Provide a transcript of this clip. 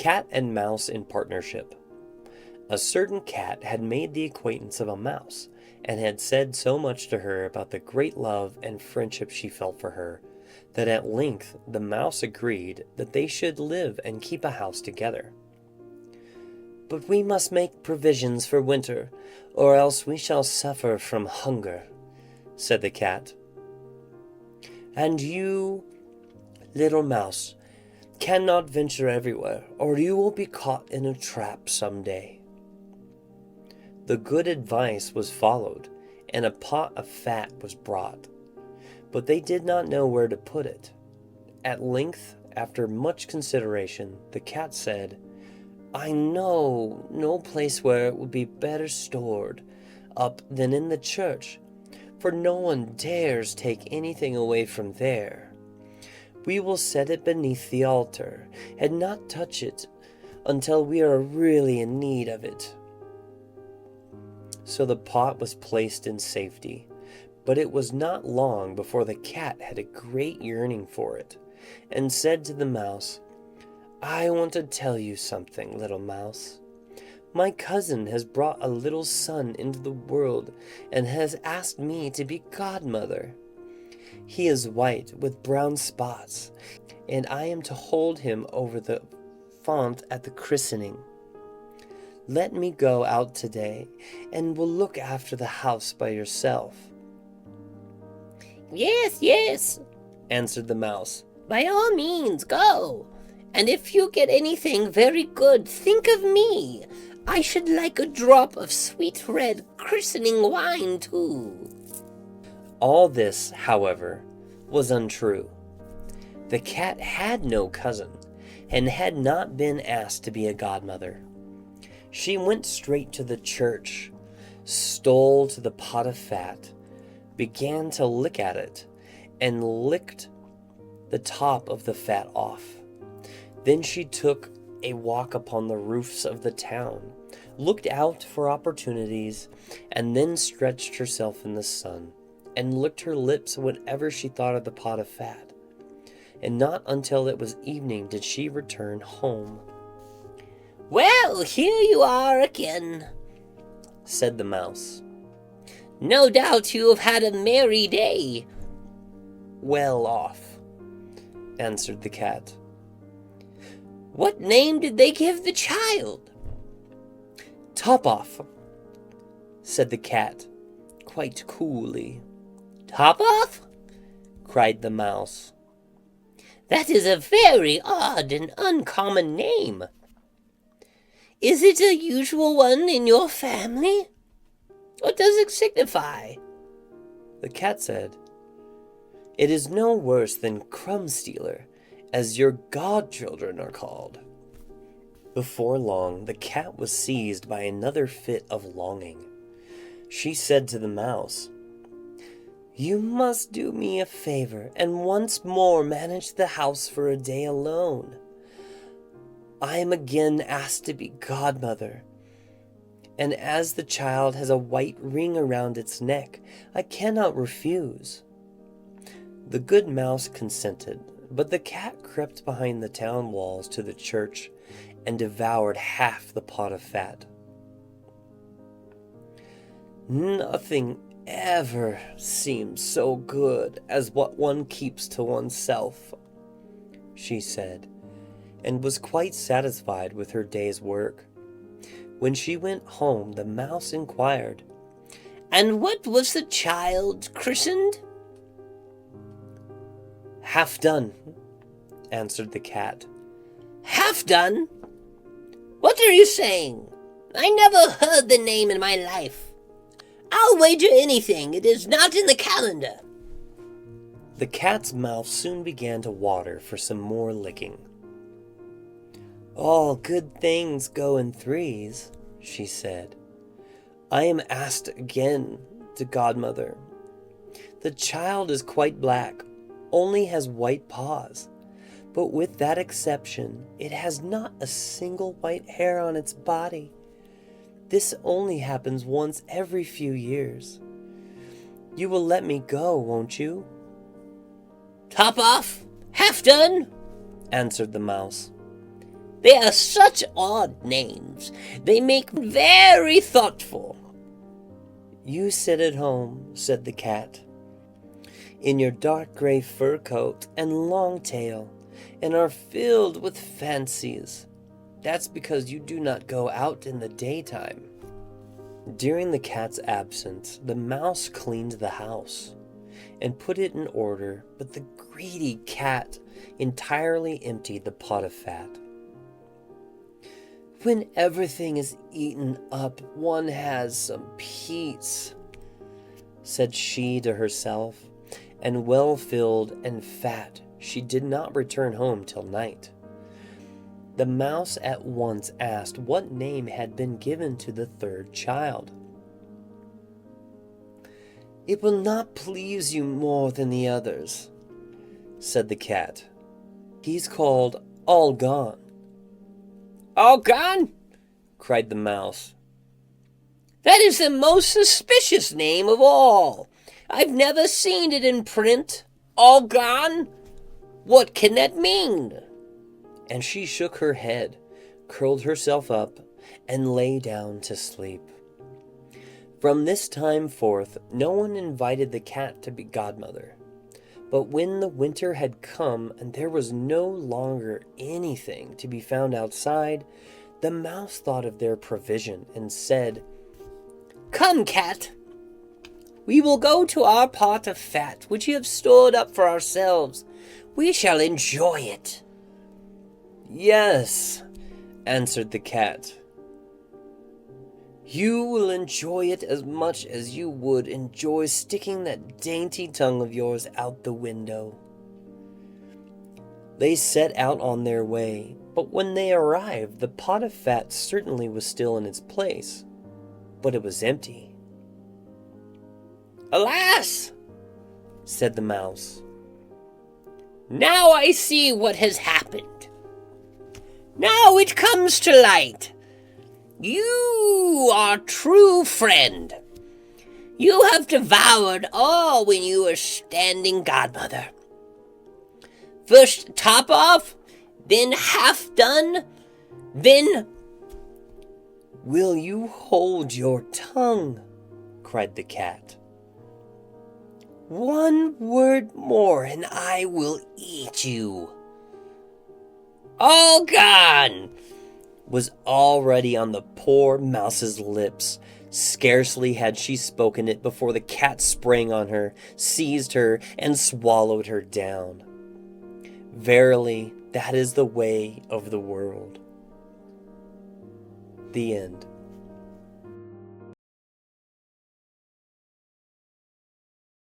Cat and Mouse in Partnership. A certain cat had made the acquaintance of a mouse, and had said so much to her about the great love and friendship she felt for her, that at length the mouse agreed that they should live and keep a house together. "But we must make provisions for winter, or else we shall suffer from hunger," said the cat. "And you, little mouse, cannot venture everywhere, or you will be caught in a trap some day." The good advice was followed, and a pot of fat was brought, but they did not know where to put it. At length, after much consideration, the cat said, "I know no place where it would be better stored up than in the church, for no one dares take anything away from there. We will set it beneath the altar, and not touch it until we are really in need of it." So the pot was placed in safety, but it was not long before the cat had a great yearning for it, and said to the mouse, "I want to tell you something, little mouse. My cousin has brought a little son into the world, and has asked me to be godmother. He is white with brown spots, and I am to hold him over the font at the christening. Let me go out today, and will look after the house by yourself." "Yes, yes," answered the mouse. "By all means, go. And if you get anything very good, think of me. I should like a drop of sweet red christening wine, too." All this, however, was untrue. The cat had no cousin, and had not been asked to be a godmother. She went straight to the church, stole to the pot of fat, began to lick at it, and licked the top of the fat off. Then she took a walk upon the roofs of the town, looked out for opportunities, and then stretched herself in the sun, and licked her lips whenever she thought of the pot of fat. And not until it was evening did she return home. "Well, here you are again," said the mouse. "No doubt you have had a merry day." "Well off," answered the cat. "What name did they give the child?" "Top off," said the cat, quite coolly. "Top off?" cried the mouse. "That is a very odd and uncommon name. Is it a usual one in your family? What does it signify?" The cat said, "It is no worse than Crumb Stealer, as your godchildren are called." Before long, the cat was seized by another fit of longing. She said to the mouse, "You must do me a favor, and once more manage the house for a day alone. I am again asked to be godmother, and as the child has a white ring around its neck, I cannot refuse." The good mouse consented, but the cat crept behind the town walls to the church and devoured half the pot of fat. "Nothing ever seems so good as what one keeps to oneself," she said, and was quite satisfied with her day's work. When she went home, the mouse inquired, "And what was the child christened?" "Half done," answered the cat. "Half done? What are you saying? I never heard the name in my life. I'll wager anything it is not in the calendar." The cat's mouth soon began to water for some more licking. "All good things go in threes," she said. "I am asked again to godmother. The child is quite black, only has white paws, but with that exception, it has not a single white hair on its body. This only happens once every few years. You will let me go, won't you?" "Top off? Half done?" answered the mouse. They are such odd names. They make me very thoughtful. You sit at home, said the cat, in your dark gray fur coat and long tail, and are filled with fancies. That's because you do not go out in the daytime. During the cat's absence, the mouse cleaned the house and put it in order, but the greedy cat entirely emptied the pot of fat. When everything is eaten up, one has some peace, said she to herself, and well filled and fat, she did not return home till night. The mouse at once asked what name had been given to the third child. It will not please you more than the others, said the cat. He's called All Gone. All gone? Cried the mouse. That is the most suspicious name of all. I've never seen it in print. All gone? What can that mean? And she shook her head, curled herself up, and lay down to sleep. From this time forth, no one invited the cat to be godmother. But when the winter had come and there was no longer anything to be found outside, the mouse thought of their provision and said, Come, cat. We will go to our pot of fat, which we have stored up for ourselves. We shall enjoy it. Yes, answered the cat. You will enjoy it as much as you would enjoy sticking that dainty tongue of yours out the window. They set out on their way, but when they arrived, the pot of fat certainly was still in its place, but it was empty. Alas, said the mouse. Now I see what has happened. Now it comes to light. You are true friend. You have devoured all when you were standing godmother. First top off, then half done, then... Will you hold your tongue? Cried the cat. One word more and I will eat you. All gone, was already on the poor mouse's lips. Scarcely had she spoken it before the cat sprang on her, seized her, and swallowed her down. Verily, that is the way of the world. The end.